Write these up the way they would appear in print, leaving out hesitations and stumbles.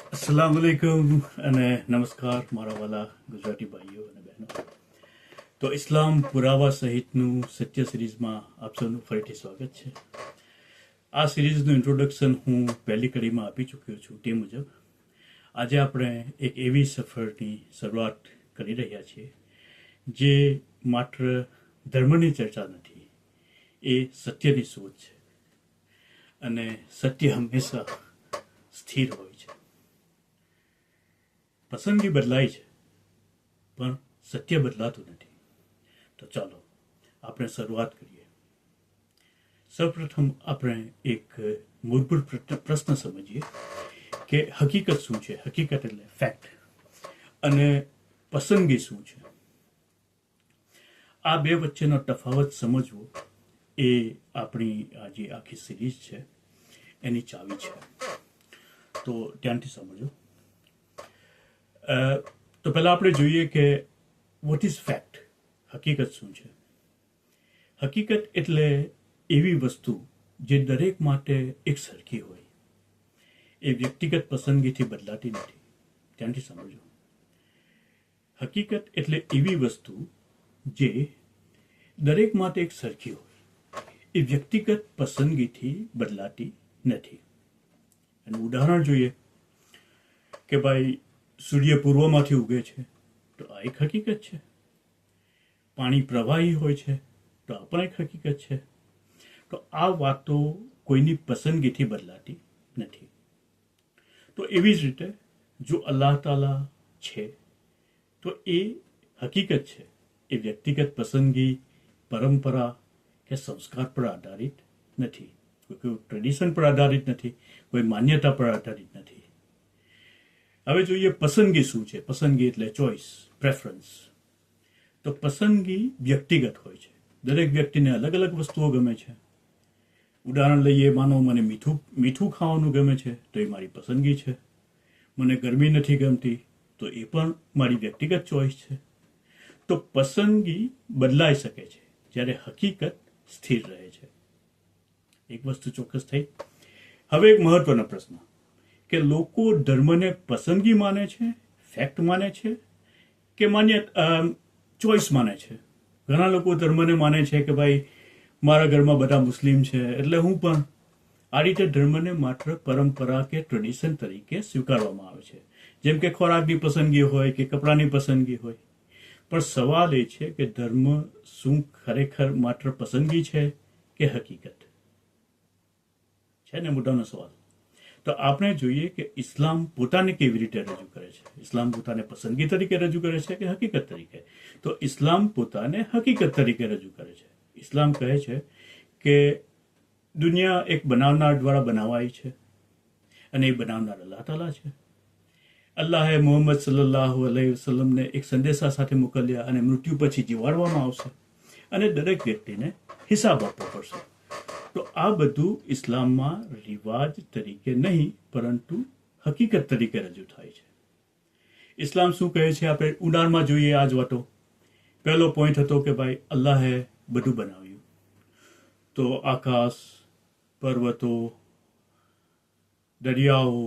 अस्सलाम वालेकुम અને નમસ્કાર મારા વાલા ગુજરાતી ભાઈઓ અને બહેનો. તો ઇસ્લામ પુરાવા સહિતનું સત્ય સિરીઝમાં આપ સૌનું ફરીથી સ્વાગત છે. આ સિરીઝનું ઇન્ટ્રોડક્શન હું પહેલી કડીમાં આપી ચૂક્યો છું. તે મુજબ આજે આપણે એક એવી સફરની શરૂઆત કરી રહ્યા છીએ જે માત્ર ધર્મની ચર્ચા નથી, એ સત્યની શોધ છે. અને સત્ય હંમેશા સ્થિર હોય છે. પસંદગી બદલાય છે પણ સત્ય બદલાતું નથી. તો ચાલો આપણે શરૂઆત કરીએ. સૌપ્રથમ આપણે એક મૂળભૂત પ્રશ્ન સમજીએ કે હકીકત શું છે. હકીકત એટલે ફેક્ટ, અને પસંદગી શું છે. આ બે વચ્ચેનો તફાવત સમજવો એ આપણી આ જે આખી સિરીઝ છે એની ચાવી છે. તો ધ્યાનથી સમજો. તો પહેલાં આપણે જોઈએ કે વોટ ઇઝ ફેક્ટ. હકીકત શું છે. હકીકત એટલે એવી વસ્તુ જે દરેક માટે એક સરખી હોય, એ વ્યક્તિગત પસંદગીથી બદલાતી નથી. ધ્યાનથી સમજો. હકીકત એટલે એવી વસ્તુ જે દરેક માટે એક સરખી હોય, એ વ્યક્તિગત પસંદગીથી બદલાતી નથી. એનું ઉદાહરણ જોઈએ કે ભાઈ સૂર્ય પૂર્વમાંથી ઉગે છે તો આ એક હકીકત છે. પાણી પ્રવાહી હોય છે તો આ પણ એક હકીકત છે. તો આ વાતો કોઈની પસંદગીથી બદલાતી નથી. તો એવી જ રીતે જો અલ્લાહ તાલા છે તો એ હકીકત છે. એ વ્યક્તિગત પસંદગી, પરંપરા કે સંસ્કાર પર આધારિત નથી. કોઈ ટ્રેડિશન પર આધારિત નથી, કોઈ માન્યતા પર આધારિત નથી. હવે જોઈએ પસંદગી શું છે. પસંદગી એટલે ચોઇસ, પ્રેફરન્સ. તો પસંદગી વ્યક્તિગત હોય છે. દરેક વ્યક્તિને અલગ અલગ વસ્તુઓ ગમે છે. ઉદાહરણ લઈએ, માનો મને મીઠું ખાવાનું ગમે છે તો એ મારી પસંદગી છે. મને ગરમી નથી ગમતી તો એ પણ મારી વ્યક્તિગત ચોઇસ છે. તો પસંદગી બદલાઈ શકે છે જ્યારે હકીકત સ્થિર રહે છે. એક વસ્તુ ચોક્કસ થઈ. હવે એક મહત્વનો પ્રશ્ન કે લોકો ધર્મને પસંદગી માને છે, ફેક્ટ માને છે કે ચોઇસ માને છે. ઘણા લોકો ધર્મને માને છે કે ભાઈ મારા ઘરમાં બધા મુસ્લિમ છે એટલે હું પણ. આ રીતે ધર્મને માત્ર પરંપરા કે ટ્રેડિશન તરીકે સ્વીકારવામાં આવે છે, જેમ કે ખોરાકની પસંદગી હોય કે કપડાની પસંદગી હોય. પણ સવાલ એ છે કે ધર્મ શું ખરેખર માત્ર પસંદગી છે કે હકીકત છે ને? મોટાનો સવાલ. તો આપણે જોઈએ કે ઇસ્લામ પોતાને કેવી રીતે રજૂ કરે છે. ઇસ્લામ પોતાને પસંદગી તરીકે રજૂ કરે છે કે હકીકત તરીકે? તો ઇસ્લામ પોતાને હકીકત તરીકે રજૂ કરે છે. ઇસ્લામ કહે છે કે દુનિયા એક બનાવનાર દ્વારા બનાવાઈ છે અને એ બનાવનાર અલ્લાહ તાલા છે. અલ્લાહે મોહમ્મદ સલ્લલ્લાહુ અલૈહિ વસલ્લમને એક સંદેશા સાથે મોકલ્યા અને મૃત્યુ પછી જીવાડવામાં આવશે અને દરેક વ્યક્તિને હિસાબ આપવો પડશે. તો આ બધું ઇસ્લામમાં રિવાજ તરીકે નહીં પરંતુ હકીકત તરીકે રજૂ થાય છે. ઇસ્લામ શું કહે છે આપણે ઊંડાણમાં જોઈએ આ જ વાતો. પહેલો પોઈન્ટ હતો કે ભાઈ અલ્લાહે બધું બનાવ્યું. તો આકાશ, પર્વતો, દરિયાઓ,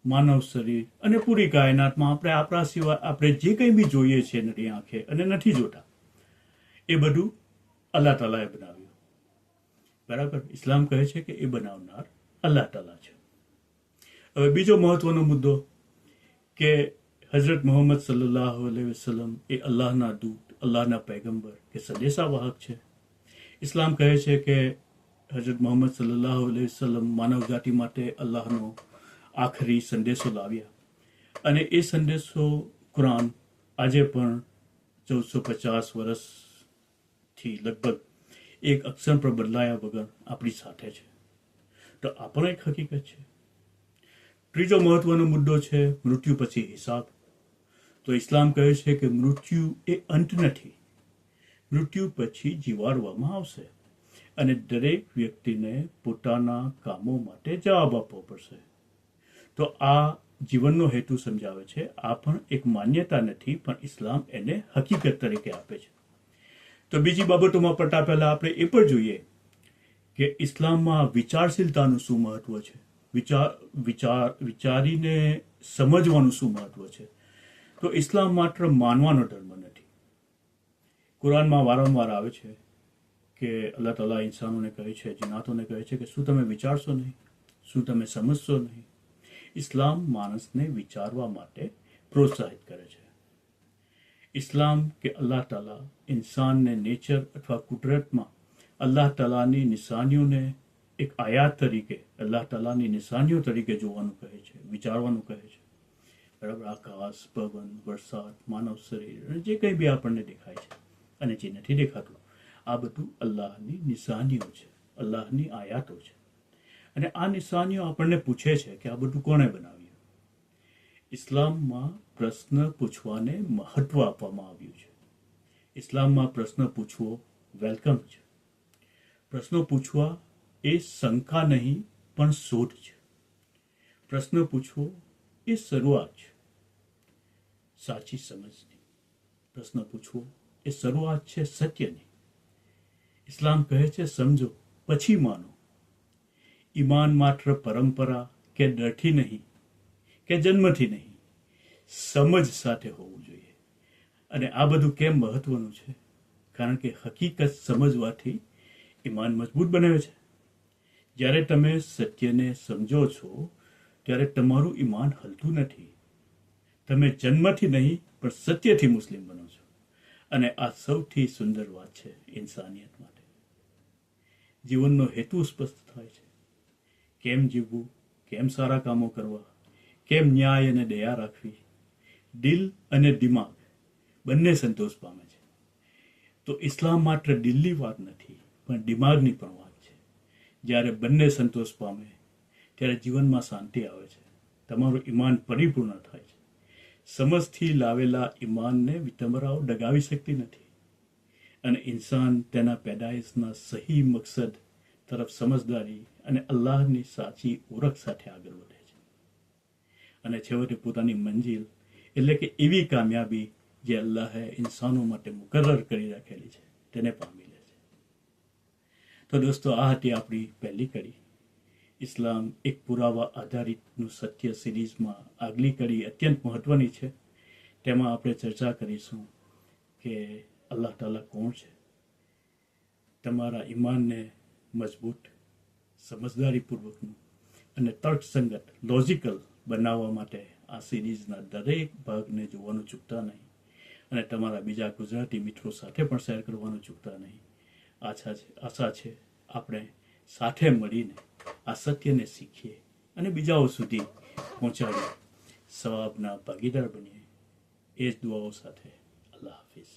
માનવ શરીર અને પૂરી કાયનાતમાં આપણે આપણા સિવાય આપણે જે કંઈ બી જોઈએ છીએ નરી આંખે અને નથી જોતા, એ બધું અલ્લાહ તાલાએ બનાવ્યું. બરાબર. ઇસ્લામ કહે છે કે એ બનાવનાર અલ્લાહ તાલા છે. હવે બીજો મહત્વનો મુદ્દો કે હઝરત મોહમ્મદ સલ્લલ્લાહુ અલૈહિ વસલ્લમ એ અલ્લાહના દૂત, અલ્લાહના પૈગંબર કે સંદેશાવાહક છે. ઇસ્લામ કહે છે કે હઝરત મોહમ્મદ સલ્લલ્લાહુ અલૈહિ વસલ્લમ માનવ જાતિ માટે અલ્લાહનો આખરી સંદેશો લાવ્યા અને એ સંદેશો કુરાન આજે પણ 1450 વર્ષથી લગભગ એક અક્ષર પર બદલાયા વગર આપણી સાથે છે. તો આ પણ એક હકીકત છે. ત્રીજો મહત્વનો મુદ્દો છે મૃત્યુ પછી હિસાબ. તો ઇસ્લામ કહે છે કે મૃત્યુ એ અંત નથી. મૃત્યુ પછી જીવાડવામાં આવશે અને દરેક વ્યક્તિને પોતાના કામો માટે જવાબ આપવો પડશે. તો આ જીવનનો હેતુ સમજાવે છે. આ પણ એક માન્યતા નથી પણ ઇસ્લામ એને હકીકત તરીકે આપે છે. તો બીજી બાબતોમાં પડતા પહેલા આપણે એ પણ જોઈએ કે ઇસ્લામમાં વિચારશીલતાનું શું મહત્વ છે. વિચારીને સમજવાનું શું મહત્વ છે. તો ઇસ્લામ માત્ર માનવાનો ધર્મ નથી. કુરાનમાં વારંવાર આવે છે કે અલ્લાહ તાલા ઇન્સાનોને કહે છે, જીનાતોને કહે છે કે શું તમે વિચારશો નહીં, શું તમે સમજશો નહીં. ઇસ્લામ માણસને વિચારવા માટે પ્રોત્સાહિત કરે છે. ઇસ્લામ કે અલ્લાહ તાલા ઇન્સાનને નેચર અથવા કુદરતમાં અલ્લાહ તાલાની નિશાનીઓને એક આયાત તરીકે, અલ્લાહ તાલાની નિશાનીઓ તરીકે જોવાનું કહે છે, વિચારવાનું કહે છે. બરાબર. આકાશ, પવન, વરસાદ, માનવ શરીર અને જે કંઈ બી આપણને દેખાય છે અને જે નથી દેખાતું, આ બધું અલ્લાહની નિશાનીઓ છે, અલ્લાહની આયાતો છે. અને આ નિશાનીઓ આપણને પૂછે છે કે આ બધું કોણે બનાવ્યું. ઇસ્લામમાં પ્રશ્ન પૂછવાને મહત્વ આપવામાં આવ્યું છે. ઇસ્લામમાં પ્રશ્ન પૂછવો વેલકમ છે. પ્રશ્નો પૂછવા એ શંકા નહીં પણ શોધ છે. પ્રશ્ન પૂછવો એ શરૂઆત છે, સાચી સમજની. પ્રશ્ન પૂછવો એ શરૂઆત છે સત્યની. ઇસ્લામ કહે છે સમજો પછી માનો. ઈમાન માત્ર પરંપરા કે ડરથી નહીં કે જન્મથી નહીં, સમજ સાથે હોવું જોઈએ. અને આ બધું કેમ મહત્વનું છે? કારણ કે હકીકત સમજવાથી ઈમાન મજબૂત બને છે. જ્યારે તમે સત્યને સમજો છો ત્યારે તમારું ઈમાન હલતું નથી. તમે જન્મથી નહીં પણ સત્યથી મુસ્લિમ બનો છો. અને આ સૌથી સુંદર વાત છે ઇન્સાનિયત માટે. જીવનનો હેતુ સ્પષ્ટ થાય છે. કેમ જીવવું, કેમ સારા કામો કરવા, કેમ ન્યાય અને દયા રાખવી. દિલ અને દિમાગ બંને સંતોષ પામે છે. તો ઇસ્લામ માત્ર દિલની વાત નથી પણ દિમાગની પણ વાત છે. જ્યારે બંને સંતોષ પામે ત્યારે જીવનમાં શાંતિ આવે છે, તમારું ઈમાન પરિપૂર્ણ થાય છે. સમજથી લાવેલા ઈમાનને વિતમરાઓ ડગાવી શકતી નથી. અને ઇન્સાન તેના પેદાઈશના સહી મકસદ તરફ સમજદારી અને અલ્લાહની સાચી ઓળખ સાથે આગળ વધે છે. અને છેવટે પોતાની મંજિલ એટલે કે એવી કામયાબી જે અલ્લાહે ઇન્સાનો માટે મુકર્રર કરી રાખેલી છે તેને પામી લે છે. તો દોસ્તો, આ હતી આપણી પહેલી કડી. ઇસ્લામ એક પુરાવા આધારિતનું સત્ય સિરીઝમાં આગલી કડી અત્યંત મહત્વની છે. તેમાં આપણે ચર્ચા કરીશું કે અલ્લાહ તાલા કોણ છે. તમારા ઈમાનને મજબૂત, સમજદારીપૂર્વકનું અને તર્કસંગત, લોજિકલ બનાવવા માટે આ સિરીઝના દરેક ભાગને જોવાનું ચૂકતા નહીં. અને તમારા બીજા ગુજરાતી મિત્રો સાથે પણ શેર કરવાનું ચૂકતા નહીં. આશા છે આપણે સાથે મળીને આ સત્યને શીખીએ અને બીજાઓ સુધી પહોંચાડીએ, સવાબના ભાગીદાર બનીએ. એ જ દુઆઓ સાથે અલ્લાહ હાફિઝ.